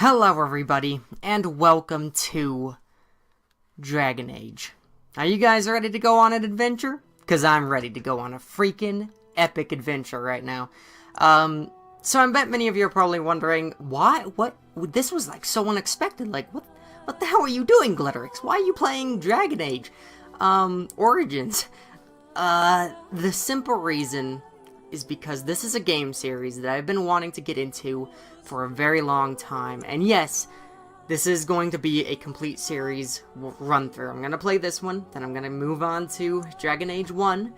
Hello everybody, and welcome to Dragon Age. Are you guys ready to go on an adventure? Because I'm ready to go on a freaking epic adventure right now. So I bet many of you are probably wondering, what, this was like so unexpected, like, what the hell are you doing, Glitterix? Why are you playing Dragon Age? Origins. The simple reason is because this is a game series that I've been wanting to get into for a very long time. And yes, this is going to be a complete series run through. I'm going to play this one, then I'm going to move on to Dragon Age 1,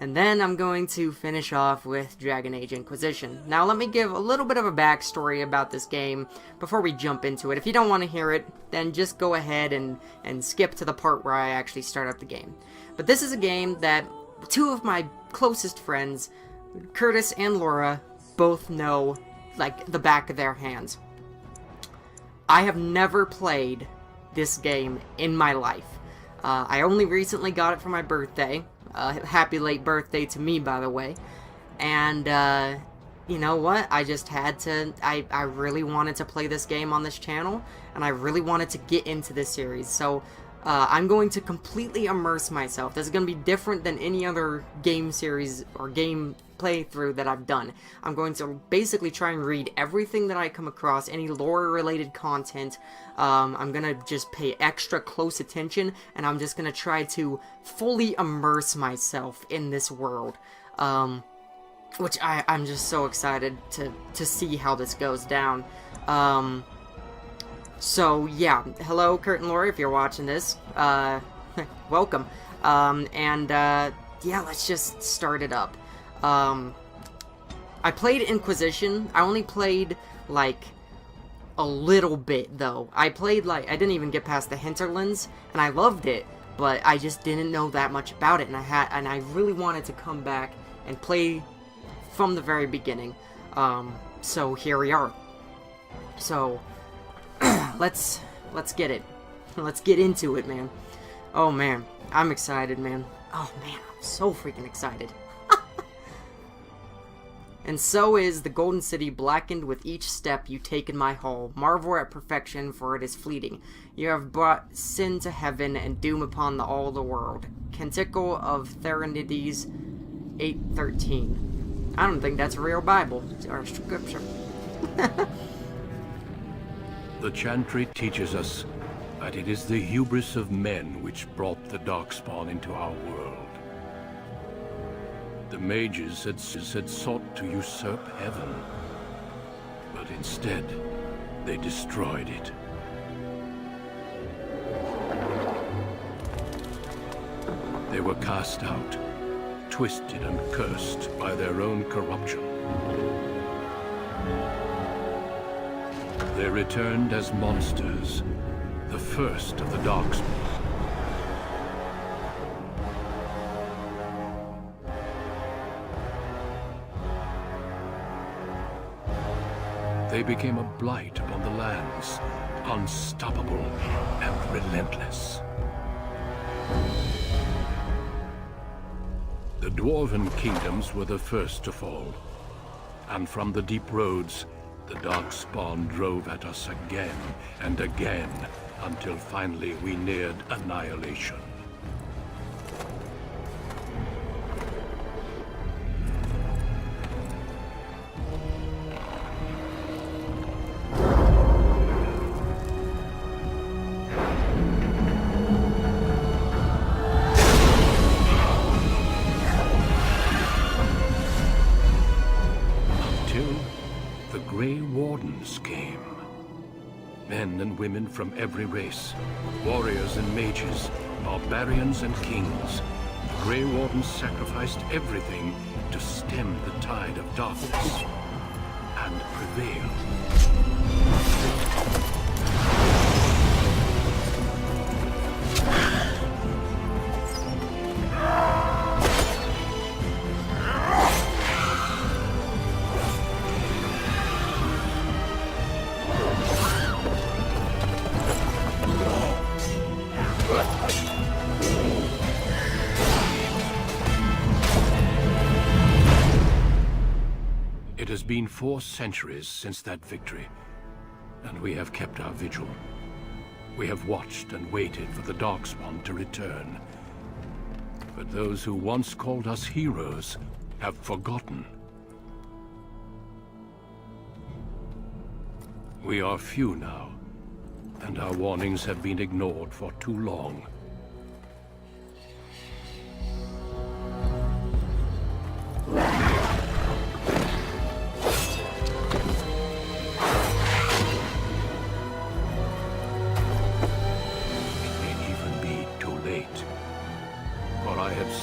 and then I'm going to finish off with Dragon Age Inquisition. Now let me give a little bit of a backstory about this game before we jump into it. If you don't want to hear it, then just go ahead and skip to the part where I actually start up the game. But this is a game that two of my closest friends, Curtis and Laura, both know like the back of their hands. I have never played this game in my life. I only recently got it for my birthday. Happy late birthday to me, by the way. And you know what? I just had to. I really wanted to play this game on this channel, and I really wanted to get into this series. So I'm going to completely immerse myself. This is going to be different than any other game series or game playthrough that I've done. I'm going to basically try and read everything that I come across, any lore-related content. I'm going to just pay extra close attention, and I'm just going to try to fully immerse myself in this world. Which I'm just so excited to see how this goes down. So, yeah, hello, Kurt and Laura, if you're watching this, welcome, yeah, let's just start it up. I played Inquisition. I only played, like, a little bit, though. I didn't even get past the hinterlands, and I loved it, but I just didn't know that much about it, and I really wanted to come back and play from the very beginning. So here we are. So let's get it. Let's get into it, man. Oh man, I'm excited, man. Oh man, I'm so freaking excited. And so is the Golden City blackened with each step you take in my hall. Marvel at perfection, for it is fleeting. You have brought sin to heaven and doom upon all the world. Canticle of Therinides 8:13. I don't think that's a real Bible or scripture. The chantry teaches us that it is the hubris of men which brought the Darkspawn into our world. The mages had sought to usurp heaven, but instead, they destroyed it. They were cast out, twisted and cursed by their own corruption. They returned as monsters, the first of the Darkspawn. They became a blight upon the lands, unstoppable and relentless. The Dwarven kingdoms were the first to fall, and from the deep roads, the Darkspawn drove at us again and again, until finally we neared annihilation. Came. Men and women from every race, warriors and mages, barbarians and kings. The Grey Wardens sacrificed everything to stem the tide of darkness and prevail. It has been 4 centuries since that victory, and we have kept our vigil. We have watched and waited for the Darkspawn to return. But those who once called us heroes have forgotten. We are few now, and our warnings have been ignored for too long.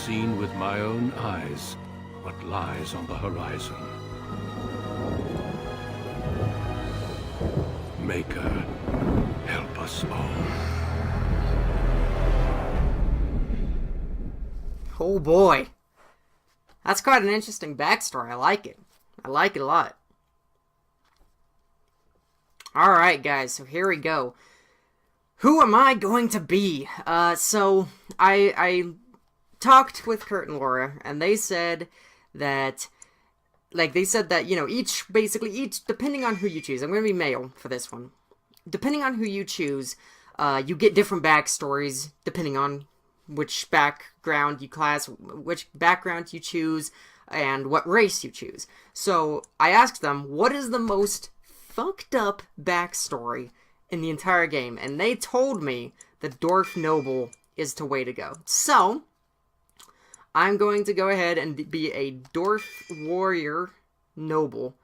Seen with my own eyes what lies on the horizon. Maker, help us all. Oh boy. That's quite an interesting backstory. I like it. I like it a lot. Alright guys, so here we go. Who am I going to be? So I talked with Kurt and Laura, and they said that, you know, each, depending on who you choose, I'm going to be male for this one. Depending on who you choose, you get different backstories, depending on which background you choose, and what race you choose. So, I asked them, what is the most fucked up backstory in the entire game? And they told me the Dwarf Noble is the way to go. So, I'm going to go ahead and be a Dwarf Warrior Noble.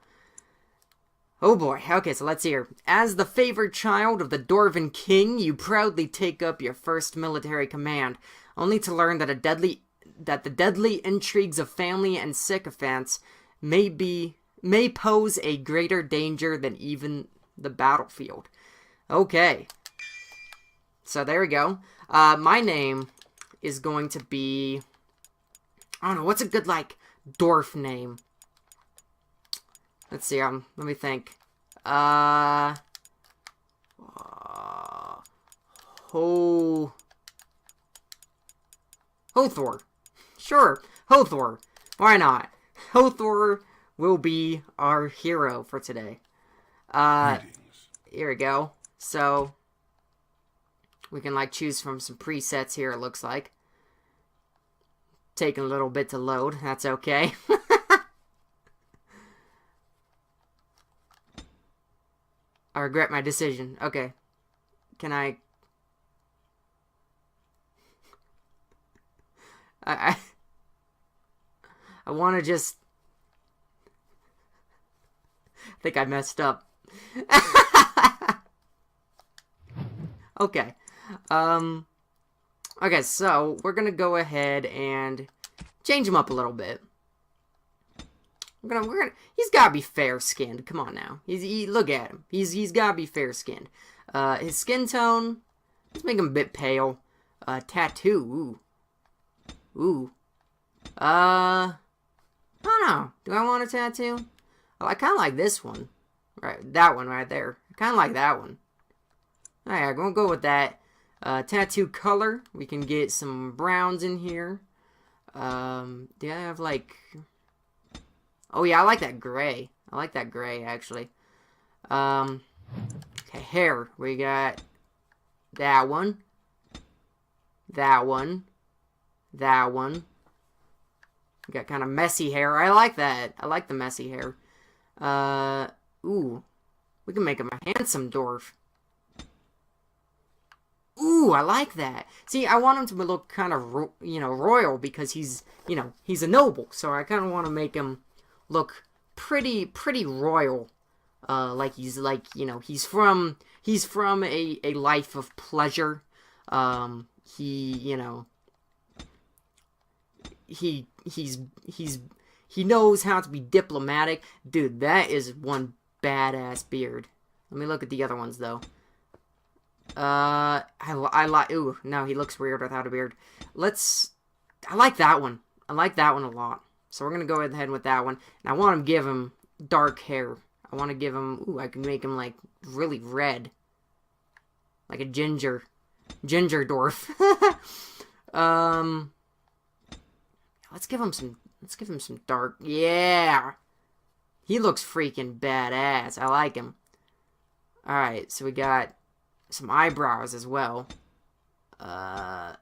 Oh boy, okay, so let's hear. As the favored child of the Dwarven King, you proudly take up your first military command, only to learn that the deadly intrigues of family and sycophants may pose a greater danger than even the battlefield. Okay. So there we go. My name is going to be, I don't know, what's a good, dwarf name? Let's see, let me think. Hothor. Sure, Hothor. Why not? Hothor will be our hero for today. Here we go. So, we can, choose from some presets here, it looks like. Taking a little bit to load. That's okay. I regret my decision. Okay. Can I want to just... I think I messed up. Okay. Okay, so we're gonna go ahead and change him up a little bit. He's gotta be fair-skinned. Come on now. Look at him. He's gotta be fair-skinned. His skin tone, let's make him a bit pale. Tattoo. Ooh. I don't know. Do I want a tattoo? Oh, I kind of like this one. Right, that one right there. I kind of like that one. Alright, I'm gonna go with that. Tattoo color. We can get some browns in here. Do I have, Oh, yeah, I like that gray. I like that gray, actually. Okay, hair. We got that one. That one. That one. We got kind of messy hair. I like that. I like the messy hair. Ooh. We can make him a handsome dwarf. Ooh, I like that. See, I want him to look kind of, royal because he's, he's a noble. So I kind of want to make him look pretty royal. He's he's from a life of pleasure. He knows how to be diplomatic. Dude, that is one badass beard. Let me look at the other ones though. I like, ooh, no, he looks weird without a beard. I like that one. I like that one a lot. So we're gonna go ahead with that one. And I want to give him dark hair. I want to give him, ooh, I can make him, really red. Like a ginger dwarf. Let's give him some dark, yeah! He looks freaking badass. I like him. Alright, so we got some eyebrows as well. Doesn't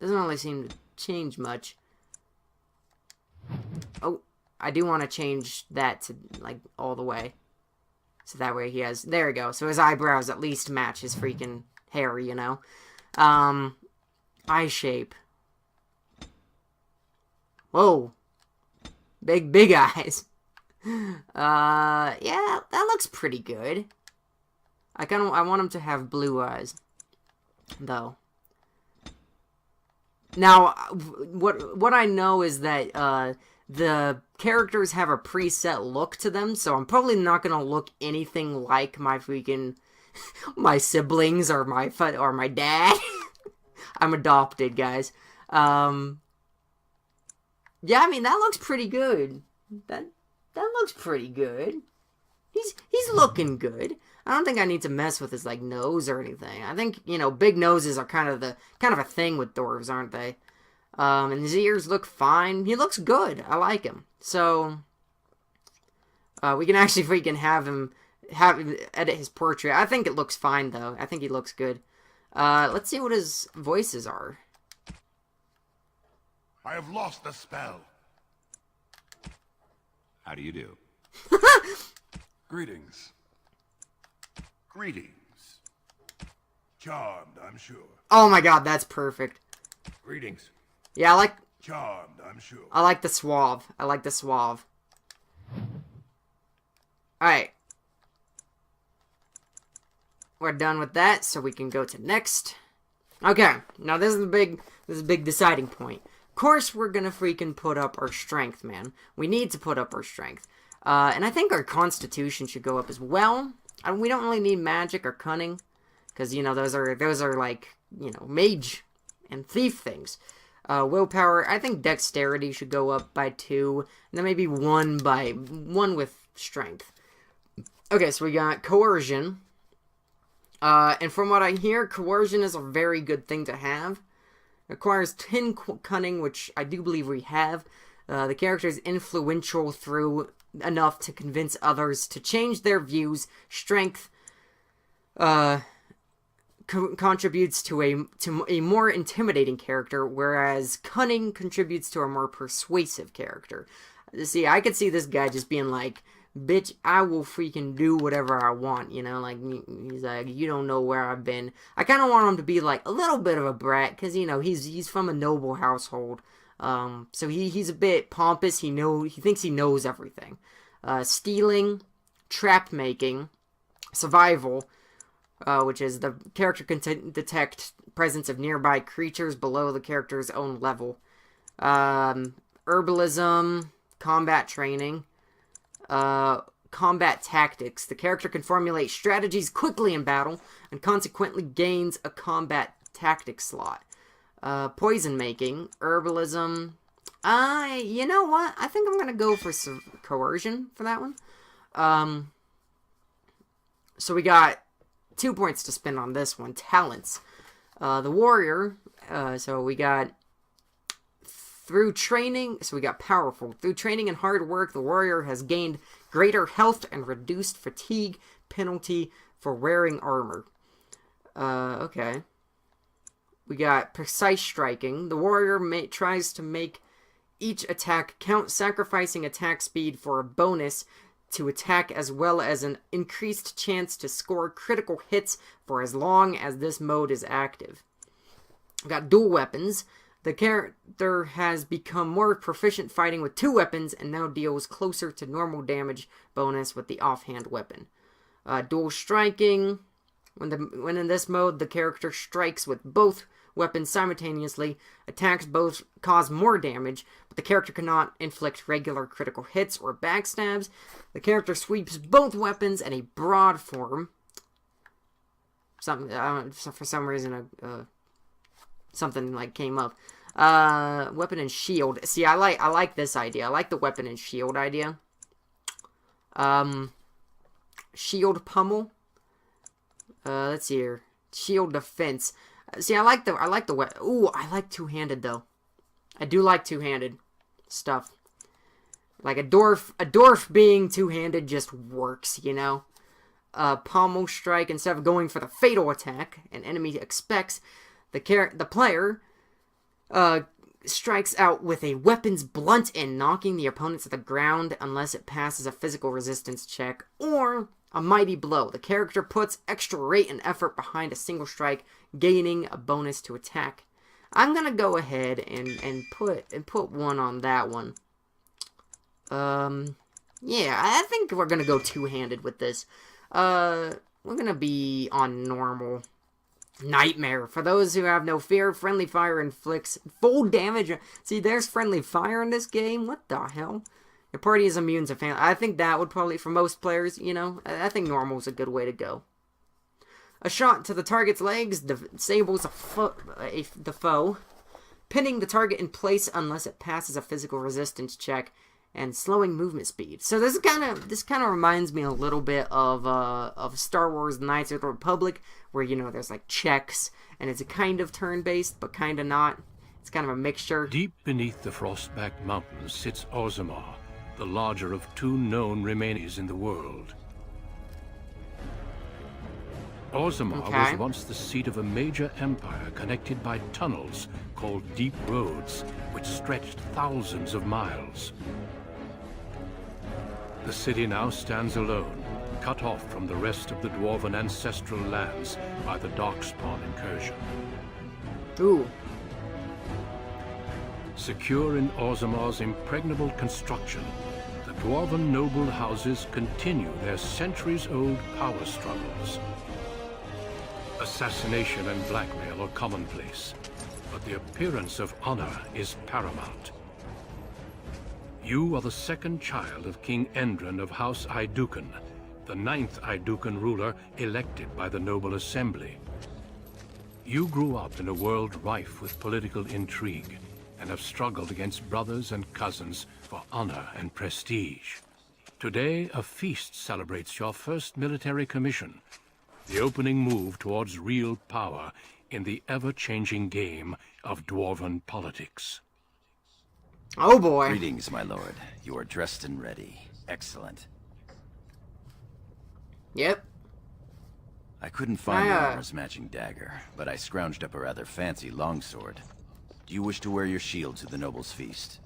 really seem to change much. Oh, I do want to change that to, like, all the way. So that way he has... There we go. So his eyebrows at least match his freaking hair, you know? Eye shape. Whoa. Big eyes. Yeah, that looks pretty good. I want him to have blue eyes, though. Now, what I know is that, the characters have a preset look to them, so I'm probably not gonna look anything like my freaking... my siblings or my dad. I'm adopted, guys. Yeah, I mean, that looks pretty good. That looks pretty good. He's looking good. I don't think I need to mess with his, like, nose or anything. I think, you know, big noses are kind of a thing with dwarves, aren't they? And his ears look fine. He looks good. I like him. So, we can actually freaking have him edit his portrait. I think it looks fine, though. I think he looks good. Let's see what his voices are. I have lost the spell. How do you do? Greetings. Greetings. Charmed, I'm sure. Oh my god, that's perfect. Greetings. Yeah, Charmed, I'm sure. I like the suave. I like the suave. Alright. We're done with that, so we can go to next. Okay, now this is a big deciding point. Of course, we're gonna freaking put up our strength, man. We need to put up our strength. And I think our constitution should go up as well. We don't really need magic or cunning, because, you know, those are like, you know, mage and thief things. Willpower, I think dexterity should go up by 2, and then maybe 1 with strength. Okay, so we got coercion. And from what I hear, coercion is a very good thing to have. It requires 10 cunning, which I do believe we have. The character is influential through enough to convince others to change their views. Strength contributes to a more intimidating character, whereas cunning contributes to a more persuasive character. See, I could see this guy just being like, bitch, I will freaking do whatever I want, you know, like, he's like, you don't know where I've been. I kind of want him to be, like, a little bit of a brat, because, you know, he's from a noble household, so he's a bit pompous, he thinks he knows everything. Stealing, trap making, survival, which is the character can detect presence of nearby creatures below the character's own level. Herbalism, combat training, combat tactics. The character can formulate strategies quickly in battle, and consequently gains a combat tactics slot. Poison making, herbalism. You know what? I think I'm gonna go for coercion for that one. So we got 2 points to spend on this one. Talents. The warrior. So we got through training. So we got powerful. Through training and hard work, the warrior has gained greater health and reduced fatigue penalty for wearing armor. Okay. We got precise striking. The warrior tries to make each attack count, sacrificing attack speed for a bonus to attack, as well as an increased chance to score critical hits for as long as this mode is active. We got dual weapons. The character has become more proficient fighting with 2 weapons and now deals closer to normal damage bonus with the offhand weapon. Dual striking. When in this mode, the character strikes with both weapons simultaneously. Attacks both cause more damage, but the character cannot inflict regular critical hits or backstabs. The character sweeps both weapons in a broad form. For some reason, something like came up. Weapon and shield. See, I like this idea. I like the weapon and shield idea. Shield pummel. Let's see here. Shield defense. See, I like the weapon. Ooh, I like two-handed though. I do like two-handed stuff. Like a dwarf being two-handed just works, you know. pommel strike instead of going for the fatal attack an enemy expects. The player strikes out with a weapon's blunt end, knocking the opponent to the ground unless it passes a physical resistance check, or a mighty blow. The character puts extra rate and effort behind a single strike, gaining a bonus to attack. I'm gonna go ahead and put one on that one. Yeah, I think we're gonna go two-handed with this. We're gonna be on normal. Nightmare. For those who have no fear, friendly fire inflicts full damage. See, there's friendly fire in this game. What the hell? Your party is immune to family. I think that would probably, for most players, you know, I think normal is a good way to go. A shot to the target's legs disables the foe, pinning the target in place unless it passes a physical resistance check, and slowing movement speed. So this kind of reminds me a little bit of Star Wars Knights of the Republic, where, you know, there's like checks, and it's a kind of turn-based, but kind of not. It's kind of a mixture. Deep beneath the Frostback Mountains sits Orzammar, the larger of two known remains in the world. Orzammar was once the seat of a major empire connected by tunnels called Deep Roads, which stretched thousands of miles. The city now stands alone, cut off from the rest of the Dwarven ancestral lands by the Darkspawn incursion. Ooh. Secure in Orzammar's impregnable construction, the Dwarven noble houses continue their centuries-old power struggles. Assassination and blackmail are commonplace, but the appearance of honor is paramount. You are the second child of King Endren of House Aeducan, the 9th Aeducan ruler elected by the Noble Assembly. You grew up in a world rife with political intrigue, and have struggled against brothers and cousins for honor and prestige. Today, a feast celebrates your first military commission, the opening move towards real power in the ever-changing game of Dwarven politics. Oh boy. Greetings, my lord. You are dressed and ready. Excellent. Yep. I couldn't find your armor's matching dagger, but I scrounged up a rather fancy longsword. Do you wish to wear your shield to the noble's feast?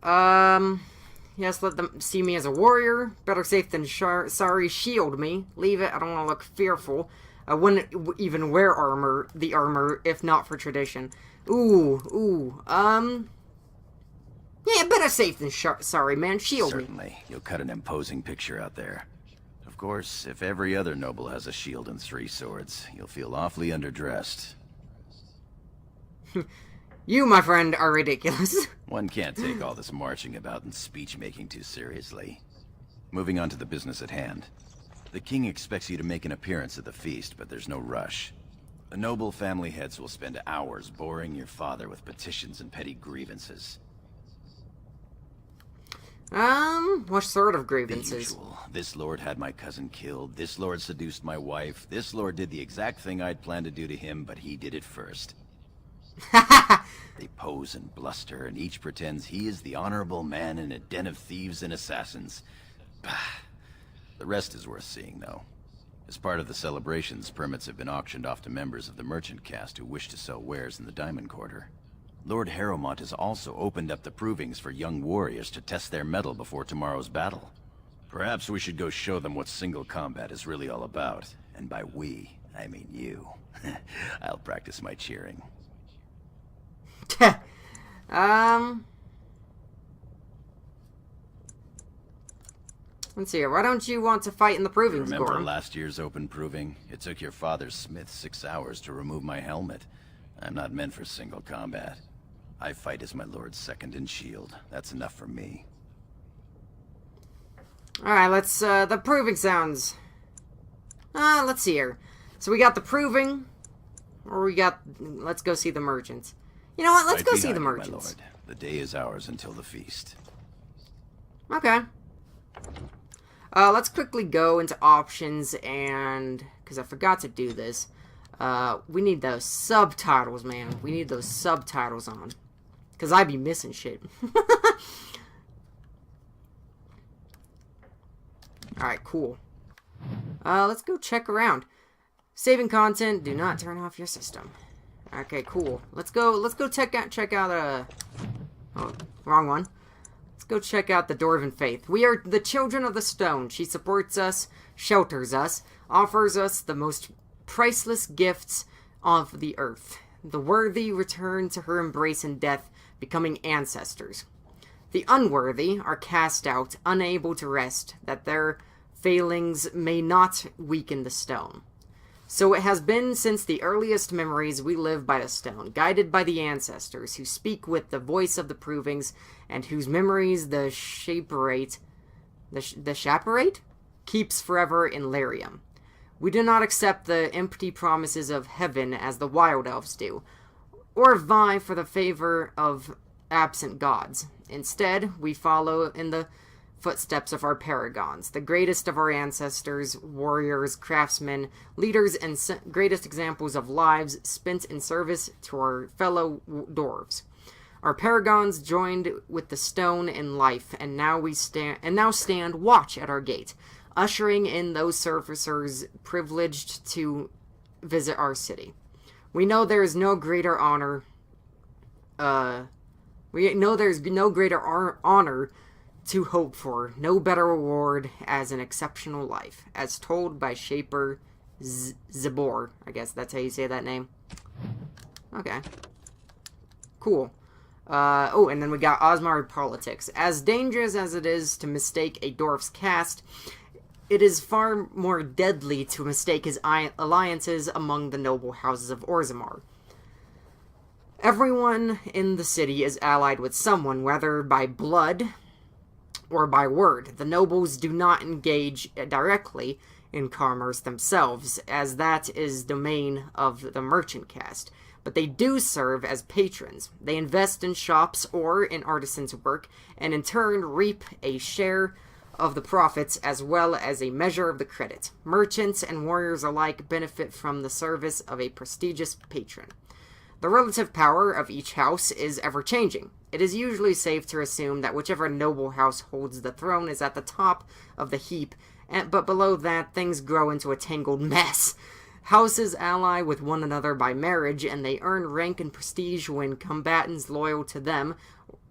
Yes, let them see me as a warrior. Better safe than sorry, shield me. Leave it, I don't want to look fearful. I wouldn't even wear the armor, if not for tradition. Yeah, better safe than sorry, man. Shield me. Certainly. You'll cut an imposing picture out there. Of course, if every other noble has a shield and 3 swords, you'll feel awfully underdressed. You, my friend, are ridiculous. One can't take all this marching about and speech-making too seriously. Moving on to the business at hand. The king expects you to make an appearance at the feast, but there's no rush. The noble family heads will spend hours boring your father with petitions and petty grievances. What sort of The grievances? usual. This lord had my cousin killed, this lord seduced my wife, this lord did the exact thing I'd planned to do to him, but he did it first. They pose and bluster, and each pretends he is the honorable man in a den of thieves and assassins. Bah. The rest is worth seeing, though. As part of the celebrations, permits have been auctioned off to members of the merchant caste who wish to sell wares in the Diamond Quarter. Lord Harrowmont has also opened up the provings for young warriors to test their mettle before tomorrow's battle. Perhaps we should go show them what single combat is really all about. And by we, I mean you. I'll practice my cheering. Let's see here. Why don't you want to fight in the proving Remember score? last year's open proving? It took your father's smith 6 hours to remove my helmet. I'm not meant for single combat. I fight as my lord's second in shield. That's enough for me. Alright, let's, the proving sounds. Let's see here. So we got the proving, or we got, let's go see the merchants. You know what, let's Right go see the behind you, my merchants. lord. The day is ours until the feast. Okay. Let's quickly go into options and, because I forgot to do this, we need those subtitles, man. We need those subtitles on. Because I be missing shit. Alright, cool. Let's go check around. Saving content, do not turn off your system. Okay, cool. Let's go check out, oh, wrong one. Let's go check out the Dwarven Faith. We are the children of the stone. She supports us, shelters us, offers us the most priceless gifts of the earth. The worthy return to her embrace in death, becoming ancestors. The unworthy are cast out, unable to rest, that their failings may not weaken the stone. So it has been since the earliest memories we live by the stone, guided by the ancestors, who speak with the voice of the provings, and whose memories the Shaperate keeps forever in Larium. We do not accept the empty promises of heaven as the wild elves do, or vie for the favor of absent gods. Instead, we follow in the footsteps of our paragons, the greatest of our ancestors, warriors, craftsmen, leaders, and greatest examples of lives spent in service to our fellow dwarves. Our paragons joined with the stone in life, and now stand watch at our gate, ushering in those servicers privileged to visit our city. We know there is no greater honor. We know there's no greater honor to hope for, no better reward as an exceptional life, as told by Shaper Zabor. I guess that's how you say that name. Okay. Cool. Oh, and then we got Osmar politics. As dangerous as it is to mistake a dwarf's caste, it is far more deadly to mistake his alliances among the noble houses of Orzammar. Everyone in the city is allied with someone, whether by blood or by word. The nobles do not engage directly in commerce themselves, as that is domain of the merchant caste, but they do serve as patrons. They invest in shops or in artisans' work, and in turn reap a share of the profits as well as a measure of the credit. Merchants and warriors alike benefit from the service of a prestigious patron. The relative power of each house is ever-changing. It is usually safe to assume that whichever noble house holds the throne is at the top of the heap, but below that, things grow into a tangled mess. Houses ally with one another by marriage, and they earn rank and prestige when combatants loyal to them,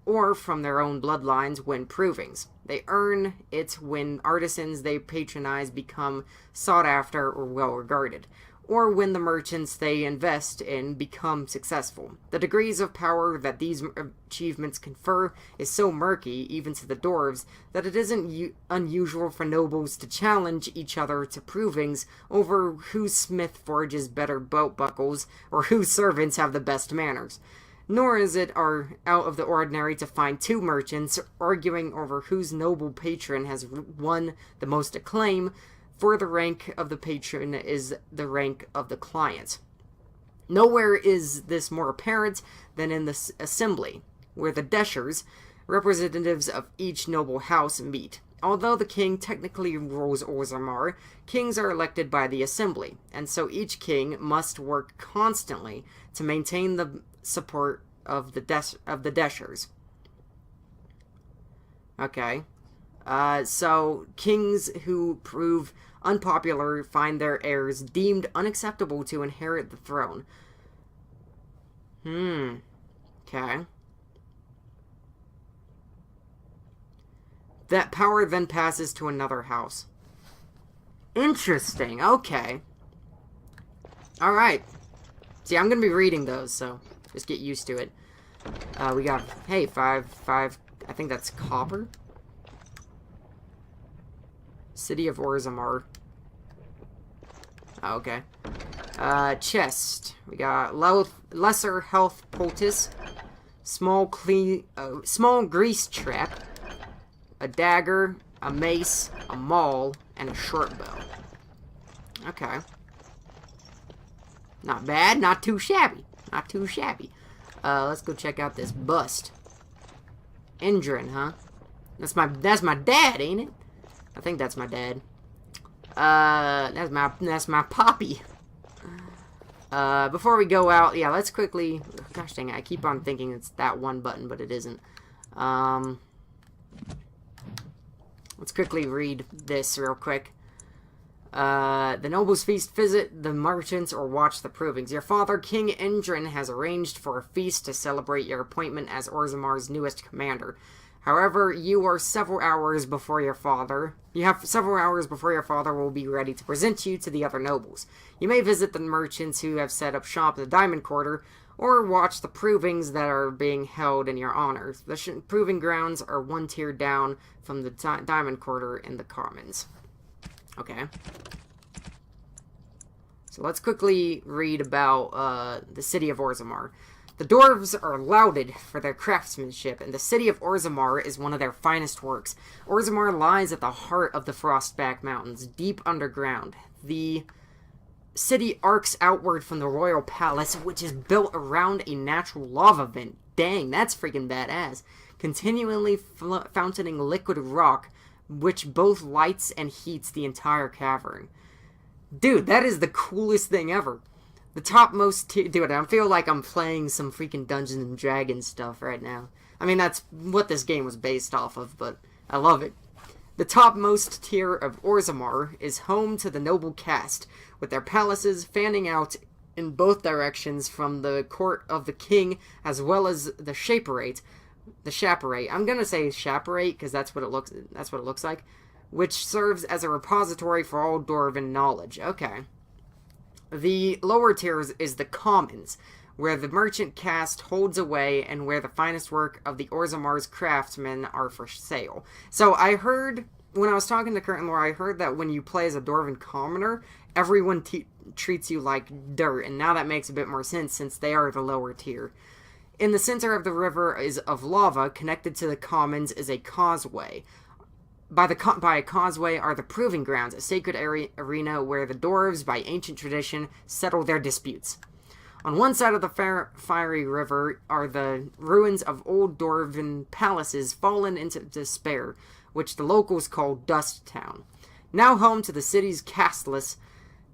or from their own bloodlines win provings. They earn it when artisans they patronize become sought after or well-regarded, or when the merchants they invest in become successful. The degrees of power that these achievements confer is so murky, even to the dwarves, that it isn't unusual for nobles to challenge each other to provings over whose smith forges better belt buckles, or whose servants have the best manners. Nor is it out of the ordinary to find two merchants arguing over whose noble patron has won the most acclaim, for the rank of the patron is the rank of the client. Nowhere is this more apparent than in the assembly, where the Deshers, representatives of each noble house, meet. Although the king technically rules Orzammar, kings are elected by the assembly, and so each king must work constantly to maintain the support of the Deshers. Okay. So kings who prove unpopular find their heirs deemed unacceptable to inherit the throne. Okay. That power then passes to another house. Interesting, okay. Alright. See, I'm gonna be reading those, so just get used to it. We got, hey, five, I think that's copper? City of Orzammar. Oh, okay. Chest. We got lesser health poultice, small grease trap, a dagger, a mace, a maul, and a short bow. Okay. Not bad, not too shabby. Not too shabby. Let's go check out this bust. Indrin, huh? That's my dad, ain't it? I think that's my dad. That's my poppy. Before we go out, yeah, let's quickly... Gosh dang it, I keep on thinking it's that one button, but it isn't. Let's quickly read this real quick. The nobles feast, visit the merchants, or watch the provings. Your father, King Endrin, has arranged for a feast to celebrate your appointment as Orzamar's newest commander. However, you have several hours before your father will be ready to present you to the other nobles. You may visit the merchants who have set up shop at the Diamond Quarter, or watch the provings that are being held in your honor. The proving grounds are one tier down from the Diamond Quarter in the Commons. Okay. So let's quickly read about the city of Orzammar. The dwarves are lauded for their craftsmanship, and the city of Orzammar is one of their finest works. Orzammar lies at the heart of the Frostback Mountains, deep underground. The city arcs outward from the royal palace, which is built around a natural lava vent. Dang, that's freaking badass. Continually fountaining liquid rock, which both lights and heats the entire cavern. Dude, that is the coolest thing ever. The topmost tier... Dude, I feel like I'm playing some freaking Dungeons and Dragons stuff right now. I mean, that's what this game was based off of, but I love it. The topmost tier of Orzammar is home to the noble caste, with their palaces fanning out in both directions from the court of the king, as well as the Chaperate. The Chaperate. I'm gonna say Chaperate, because that's what it looks like. Which serves as a repository for all Dwarven knowledge. Okay. The lower tiers is the Commons, where the merchant caste holds away and where the finest work of the Orzammar's craftsmen are for sale. So I heard, when I was talking to Curtin Lore, I heard that when you play as a Dwarven commoner, everyone treats you like dirt, and now that makes a bit more sense since they are the lower tier. In the center of the river is of lava, connected to the Commons is a causeway. By a causeway are the Proving Grounds, a sacred arena where the dwarves, by ancient tradition, settle their disputes. On one side of the fiery river are the ruins of old dwarven palaces fallen into despair, which the locals call Dust Town. Now home to the city's castless,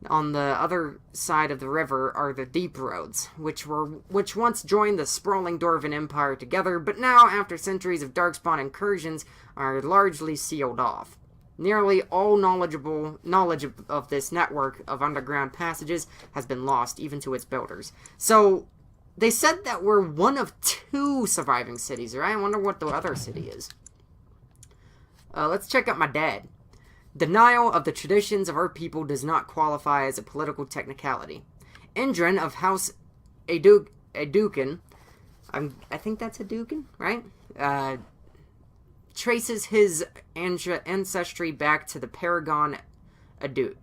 on the other side of the river are the Deep Roads, which once joined the sprawling Dwarven Empire together, but now, after centuries of Darkspawn incursions, are largely sealed off. Nearly all knowledge of this network of underground passages has been lost, even to its builders. So, they said that we're one of 2 surviving cities, right? I wonder what the other city is. Let's check out my dad. Denial of the traditions of our people does not qualify as a political technicality. Endrin of House Aeducan, I think that's Aeducan, right? Traces his ancestry back to the Paragon Aeducan,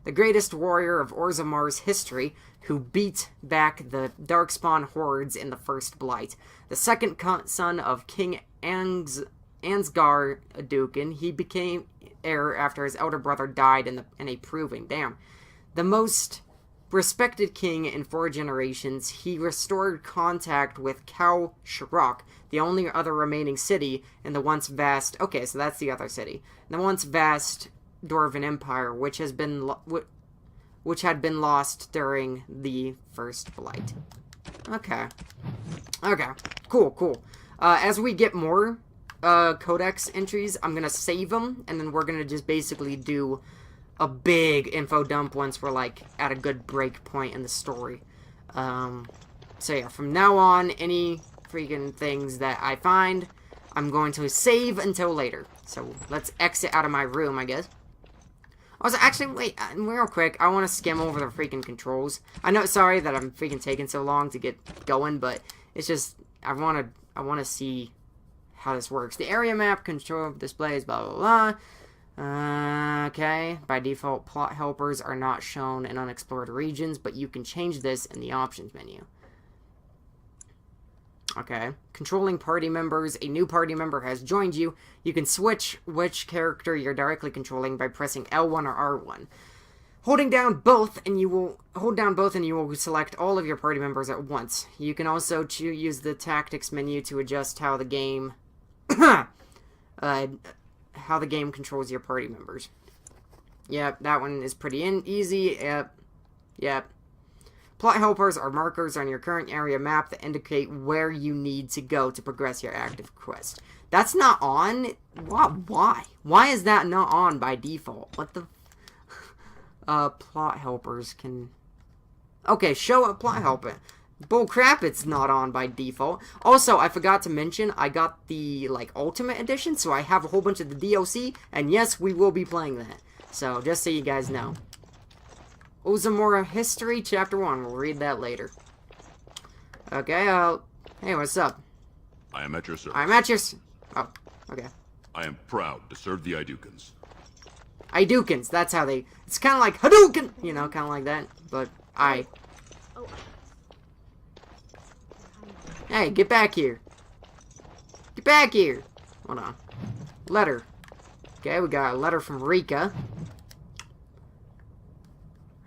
the greatest warrior of Orzammar's history, who beat back the Darkspawn hordes in the First Blight. The second son of King Ansgar Aeducan, he became heir after his elder brother died in a proving. Damn. The most respected king in 4 generations, he restored contact with Kal Shirok, the only other remaining city in the once vast... Okay, so that's the other city. The once vast Dwarven Empire, which had been lost during the First Blight. Okay. Okay. Cool. As we get more codex entries, I'm gonna save them, and then we're gonna just basically do a big info dump once we're like at a good break point in the story. So yeah, from now on, any freaking things that I find, I'm going to save until later. So let's exit out of my room, I guess. Also, actually, wait, real quick, I want to skim over the freaking controls. I know, sorry that I'm freaking taking so long to get going, but it's just, I want to see how this works. The area map control displays, blah, blah, blah. Okay. By default, plot helpers are not shown in unexplored regions, but you can change this in the options menu. Okay. Controlling party members. A new party member has joined you. You can switch which character you're directly controlling by pressing L1 or R1. Holding down both and you will select all of your party members at once. You can also use the tactics menu to adjust how the game controls your party members. Yep, that one is pretty easy. Yep. Plot helpers are markers on your current area map that indicate where you need to go to progress your active quest. That's not on? Why? Why is that not on by default? What the... plot helpers can... Okay, show a plot helper. Bullcrap, it's not on by default. Also, I forgot to mention, I got the, like, Ultimate Edition, so I have a whole bunch of the DLC, and yes, we will be playing that. So, just so you guys know. Uzumura History, Chapter 1. We'll read that later. Okay, hey, what's up? I am at your service. I'm at your... Oh, okay. I am proud to serve the Aeducans. Aeducans, that's how they... It's kind of like Hadouken! You know, kind of like that. But, Hey, get back here. Get back here. Hold on. Letter. Okay, we got a letter from Rika.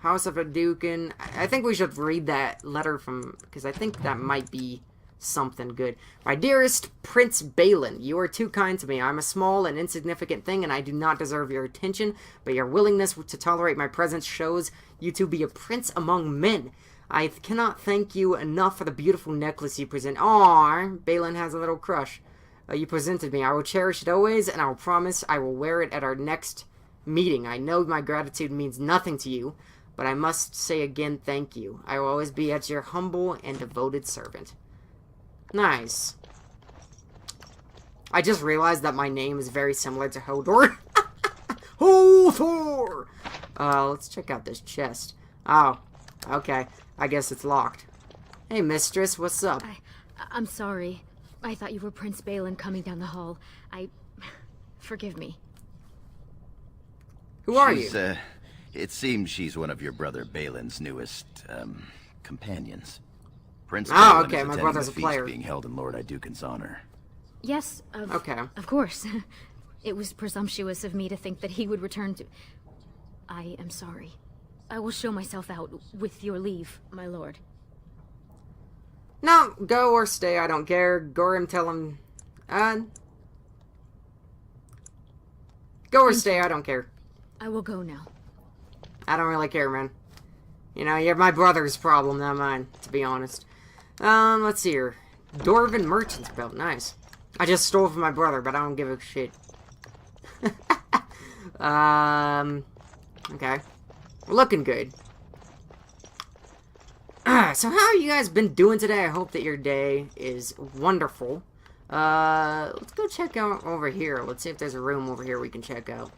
House of Aeducan. I think we should read that letter from... Because I think that might be something good. My dearest Prince Balin, you are too kind to me. I'm a small and insignificant thing, and I do not deserve your attention, but your willingness to tolerate my presence shows you to be a prince among men. I cannot thank you enough for the beautiful necklace you present. Aww, Balin has a little crush. You presented me. I will cherish it always, and I will promise I will wear it at our next meeting. I know my gratitude means nothing to you, but I must say again thank you. I will always be at your humble and devoted servant. Nice. I just realized that my name is very similar to Hothor. Hothor! Let's check out this chest. Oh, okay. I guess it's locked. Hey, mistress, what's up? I'm sorry. I thought you were Prince Balin coming down the hall. Forgive me. Who are you? It seems she's one of your brother Balin's newest, companions. Prince Oh, Balin okay, is my attending brother's the a feast player. being held in Lord Aeducan's honor. Yes, Okay. Of course. It was presumptuous of me to think that he would return to... I am sorry. I will show myself out, with your leave, my lord. No, go or stay, I don't care. Gorim, tell him... Go or stay, I don't care. I will go now. I don't really care, man. You know, you're my brother's problem, not mine, to be honest. Let's see here. Dwarven Merchant's Belt, nice. I just stole from my brother, but I don't give a shit. Okay. We're looking good. So how have you guys been doing today? I hope that your day is wonderful. Let's go check out over here. Let's see if there's a room over here we can check out.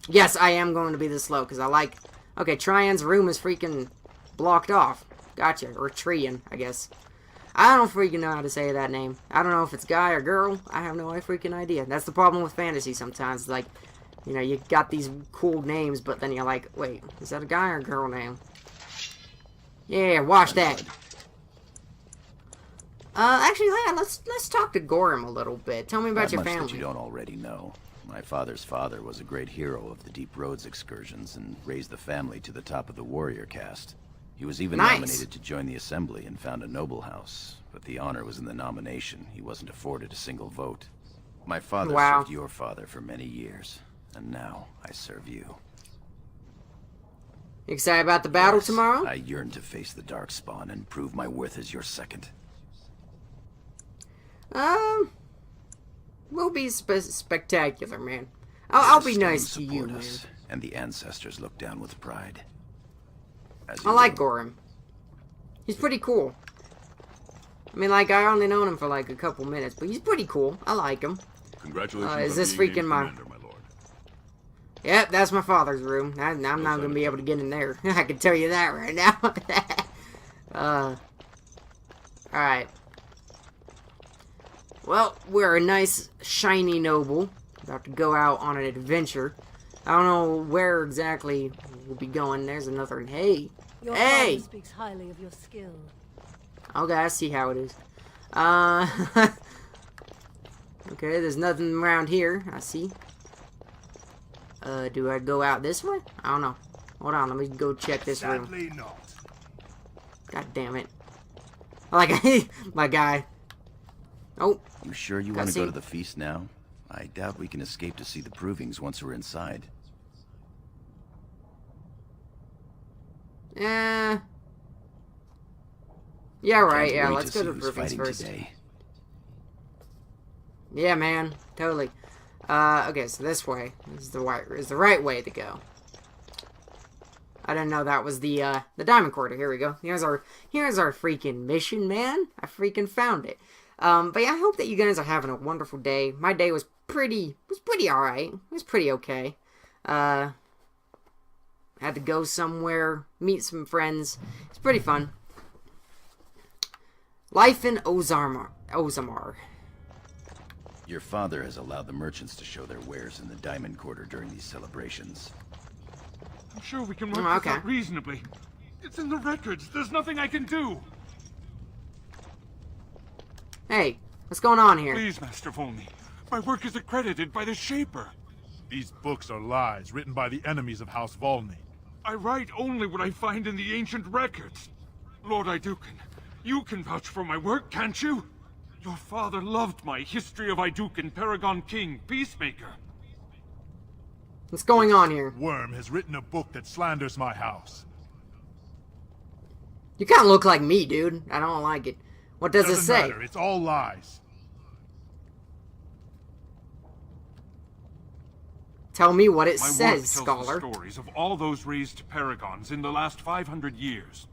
Yes, I am going to be this slow, because I like... Okay, Trian's room is freaking blocked off. Gotcha. Or Trian, I guess. I don't freaking know how to say that name. I don't know if it's guy or girl. I have no freaking idea. That's the problem with fantasy sometimes. Like, you know, you got these cool names, but then you're like, wait, is that a guy or a girl name? Yeah, watch that. Actually, yeah, let's talk to Gorim a little bit. Tell me about your Not much family. that you don't already know. My father's father was a great hero of the Deep Roads excursions and raised the family to the top of the warrior caste. He was even Nice. nominated to join the assembly and found a noble house, but the honor was in the nomination. He wasn't afforded a single vote. My father Wow. served your father for many years, and now I serve you. You excited about the battle Yes, tomorrow? I yearn to face the Darkspawn and prove my worth as your second. Will be spectacular, man. I'll be The nice to stones you, support man. us, and the ancestors look down with pride. As I you like will. Gorim. He's pretty cool. I mean, like, I only known him for like a couple minutes, but he's pretty cool. I like him. Congratulations Is on this being freaking named my- commander, my lord. Yep, that's my father's room. I'm not gonna be able to get in there. I can tell you that right now. Alright. Well, we're a nice, shiny noble. About to go out on an adventure. I don't know where exactly we'll be going. There's another... Hey! Your Hey! father speaks highly of your skill. Okay, I see how it is. Okay, there's nothing around here. I see. Do I go out this way? I don't know. Hold on, let me go check this room. Sadly not. God damn it. Like, my guy. Oh, You sure you want to go Cutscene. to the feast now? I doubt we can escape to see the provings once we're inside. Yeah, right, Can't yeah, wait let's to go see to who's briefings fighting first. today. Yeah, man, totally. Okay, so this way is the right way to go. I didn't know that was the diamond quarter. Here we go. Here's our freaking mission, man. I freaking found it. But yeah, I hope that you guys are having a wonderful day. My day was pretty alright. It was pretty okay. Had to go somewhere, meet some friends. It's pretty fun. Life in Ozamar. Your father has allowed the merchants to show their wares in the diamond quarter during these celebrations. I'm sure we can work this okay. out reasonably. It's in the records. There's nothing I can do. Hey, what's going on here? Please, Master Volney. My work is accredited by the Shaper. These books are lies written by the enemies of House Volney. I write only what I find in the ancient records. Lord Aeducan, you can vouch for my work, can't you? Your father loved my History of Aeducan, Paragon King, Peacemaker. What's going on here? Worm has written a book that slanders my house. You kind of look like me, dude. I don't like it. What does it Doesn't say? matter, it's all lies. Tell me what it My work says, tells scholar. the stories of all those raised paragons in the last 500 years.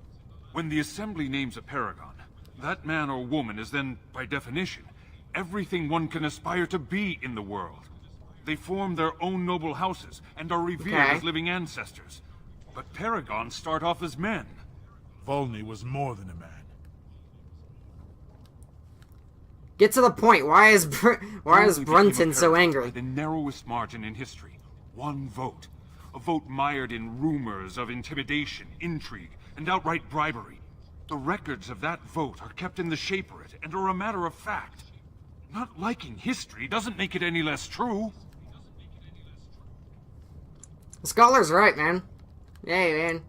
When the Assembly names a paragon, that man or woman is then, by definition, everything one can aspire to be in the world. They form their own noble houses and are revered as living ancestors. But paragons start off as men. Volney was more than a man. Get to the point. Why is Volney Brunton became a so paragon angry? by the narrowest margin in history. One vote. A vote mired in rumors of intimidation, intrigue, and outright bribery. The records of that vote are kept in the Shaperate and are a matter of fact. Not liking history doesn't make it any less true. The scholar's right, man. Hey, man.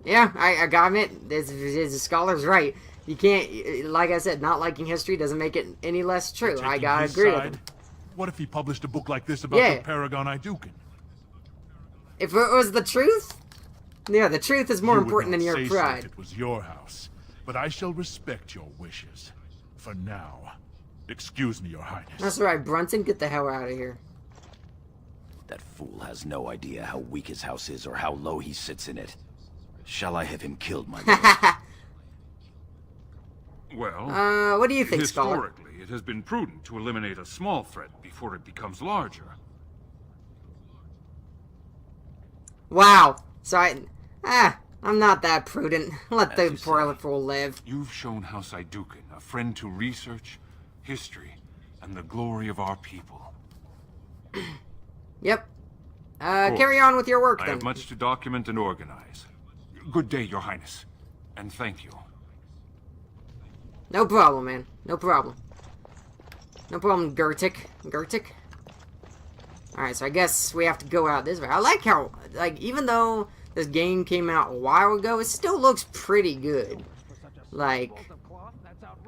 Yeah, I got it. The scholar's right. You can't, like I said, not liking history doesn't make it any less true. I Taking gotta his agree with side? him. What if he published a book like this about Yeah. the Paragon Aeducan? If it was the truth, yeah, the truth is more You would important not than your say so pride. if it was your house, but I shall respect your wishes. For now. Excuse me, Your Highness. That's right, Brunton, get the hell out of here. That fool has no idea how weak his house is or how low he sits in it. Shall I have him killed, my lord? Well, what do you think, scholar? historically, it has been prudent to eliminate a small threat before it becomes larger. Wow. So I'm not that prudent. Let As the you poor say. fool live. You've shown House Aeducan a friend to research, history, and the glory of our people. Yep. course. Carry on with your work, I then. have much to document and organize. Good day, Your Highness, and thank you. No problem, man. No problem. No problem, Gertic. Gertic? Alright, so I guess we have to go out this way. I like how, like, even though this game came out a while ago, it still looks pretty good. Like,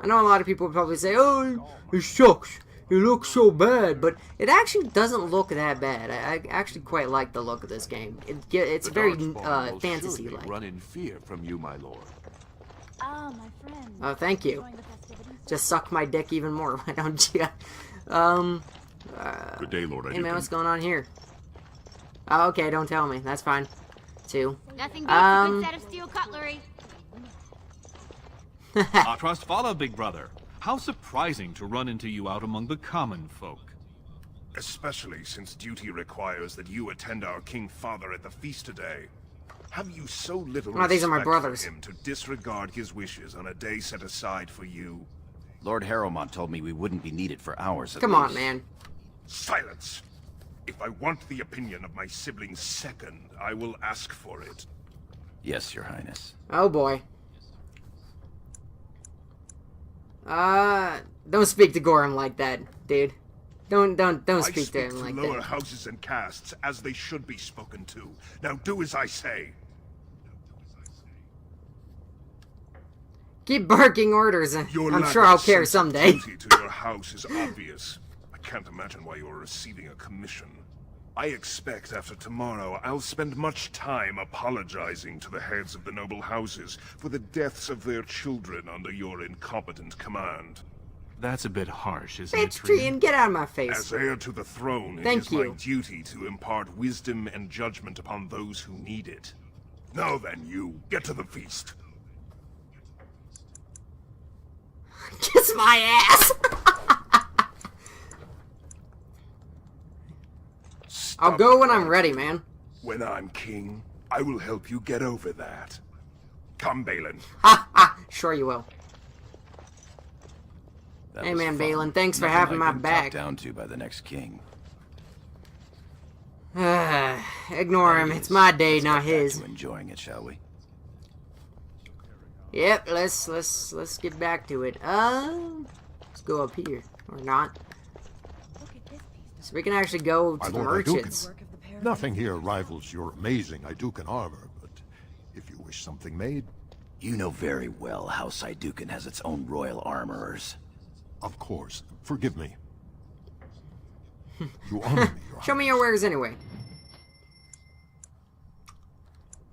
I know a lot of people would probably say, oh, it sucks. It looks so bad, but it actually doesn't look that bad. I actually quite like the look of this game. It's very fantasy-like. Run in fear from you, my lord. Ah, my friend. Oh, thank you. Enjoying the festivities? Just suck my dick even more, why don't you? Good day, Lord Hey man, what's Aeducan. going on here? Oh, okay, don't tell me. That's fine. Two. Nothing beats a good set of steel cutlery. Our trust follow, big brother. How surprising to run into you out among the common folk. Especially since duty requires that you attend our King Father at the feast today. Have you so little Oh, these are my respect brothers. for him to disregard his wishes on a day set aside for you? Lord Harrowmont told me we wouldn't be needed for hours at Come on, least. man. Silence! If I want the opinion of my siblings second, I will ask for it. Yes, Your Highness. Oh boy. Don't speak to Gorham like that, dude. Don't I speak to speak him to like lower that. houses and castes as they should be spoken to. Now do as I say. Keep barking orders, and Your I'm lack sure of I'll care sense of someday. duty to your house is obvious. I can't imagine why you are receiving a commission. I expect after tomorrow I'll spend much time apologizing to the heads of the noble houses for the deaths of their children under your incompetent command. That's a bit harsh, isn't it, Bitch, Trian? Trian, get out of my face. As heir to the throne, it Thank is you. my duty to impart wisdom and judgment upon those who need it. Now then, you, get to the feast. Kiss my ass! I'll go when I'm ready, man. When I'm king, I will help you get over that. Come, Balin. Ha ha! Sure you will. That Hey was man, fun. Balin, thanks for Nothing having like my being back. talked down to by the next king. Ignore him. It's my day, Let's not get back his. to enjoying it, shall we? Yep, let's get back to it. Let's go up here or not. So we can actually go to the Lord merchants. Aeducan, nothing here rivals your amazing Aeducan armor, but if you wish something made, You know very well House Aeducan has its own royal armorers. of course, forgive me. You honor me, Your Show me your wares anyway.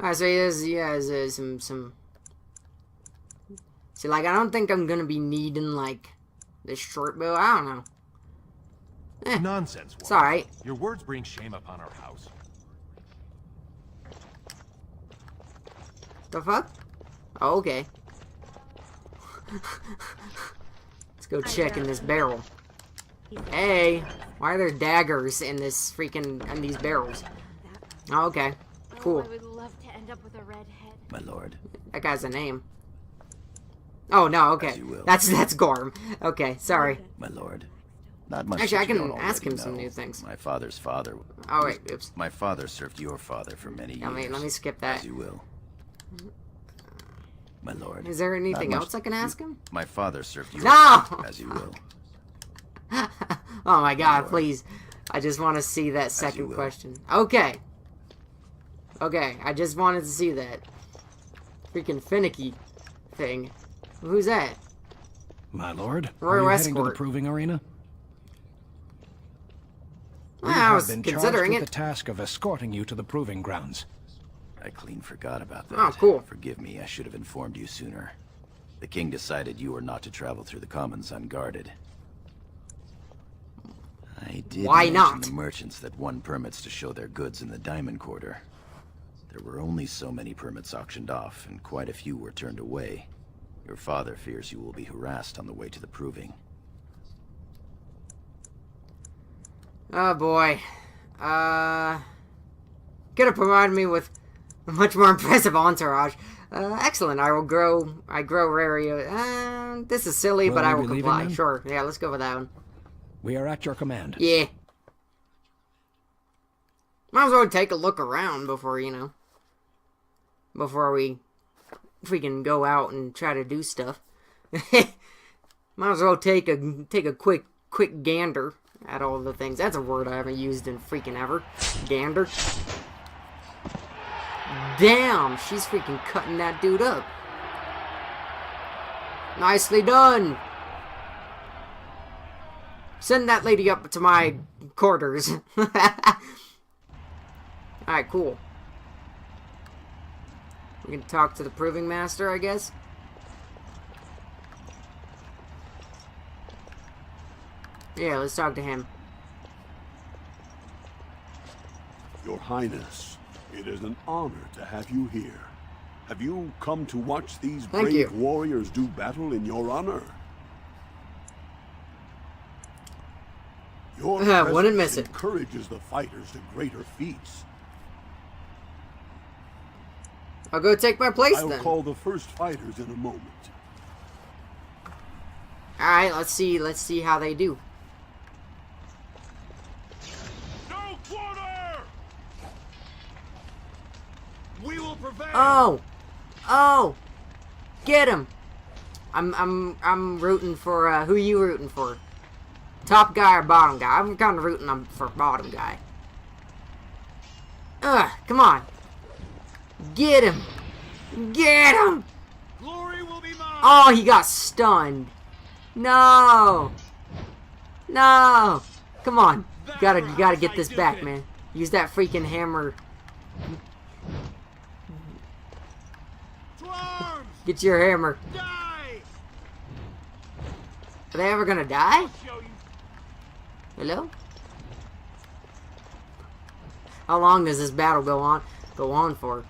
Alright, so he has some. See, like, I don't think I'm gonna be needing like this short bow. I don't know. Nonsense, It's alright. Your words bring shame upon our house. The fuck? Oh, okay. Let's go check in this barrel. Hey, why are there daggers in this in these barrels? Oh, okay, cool. I would love to end up with a red head. My lord. That guy's a name. Oh no, okay, As you will. that's Gorm. Okay, sorry. My lord. Not much Actually, that I you can don't ask him already some know. new things. My father's father. Oh wait, oops. My father served your father for many years. Let me skip that. As you will. My lord. Is there anything Not much- else I can ask him? My father served you. No! As you will. Oh my god, Lord. please. I just want to see that you second will. question. Okay. Okay, I just wanted to see that. Freaking finicky thing. Who's that? My lord, Royal are you heading to the escort. proving arena? We I have was been considering charged with it. the task of escorting you to the proving grounds. I clean forgot about that. Oh, cool. Forgive me, I should have informed you sooner. The king decided you were not to travel through the commons unguarded. I did Why mention not? the merchants that won permits to show their goods in the Diamond Quarter. There were only so many permits auctioned off, and quite a few were turned away. Your father fears you will be harassed on the way to the proving. Oh boy. Could have provided me with a much more impressive entourage. Excellent. I grow rare. This is silly, Well, but I we will be leaving comply. then? Sure. Yeah, let's go with that one. We are at your command. Yeah. Might as well take a look around before, before we freaking go out and try to do stuff. Might as well take a quick gander at all the things. That's a word I haven't used in freaking ever. Gander. Damn, she's freaking cutting that dude up. Nicely done. Send that lady up to my quarters. Alright, cool. We can talk to the proving master, I guess. Yeah, let's talk to him. Your Highness, it is an honor to have you here. Have you come to watch these Thank brave you. warriors do battle in your honor? Your Wouldn't presence miss it. encourages the fighters to greater feats. I'll go take my place I'll then. call the first fighters in a moment. Alright, let's see how they do. No quarter! We will prevail! Oh! Get him! I'm rooting for who you rooting for? Top guy or bottom guy? I'm kinda rooting for bottom guy. Come on. Get him! Get him! Glory will be mine! Oh, he got stunned. No! No! Come on. You gotta get this back, man. Use that freaking hammer. Get your hammer. Die! Are they ever gonna die? Hello? How long does this battle go on for?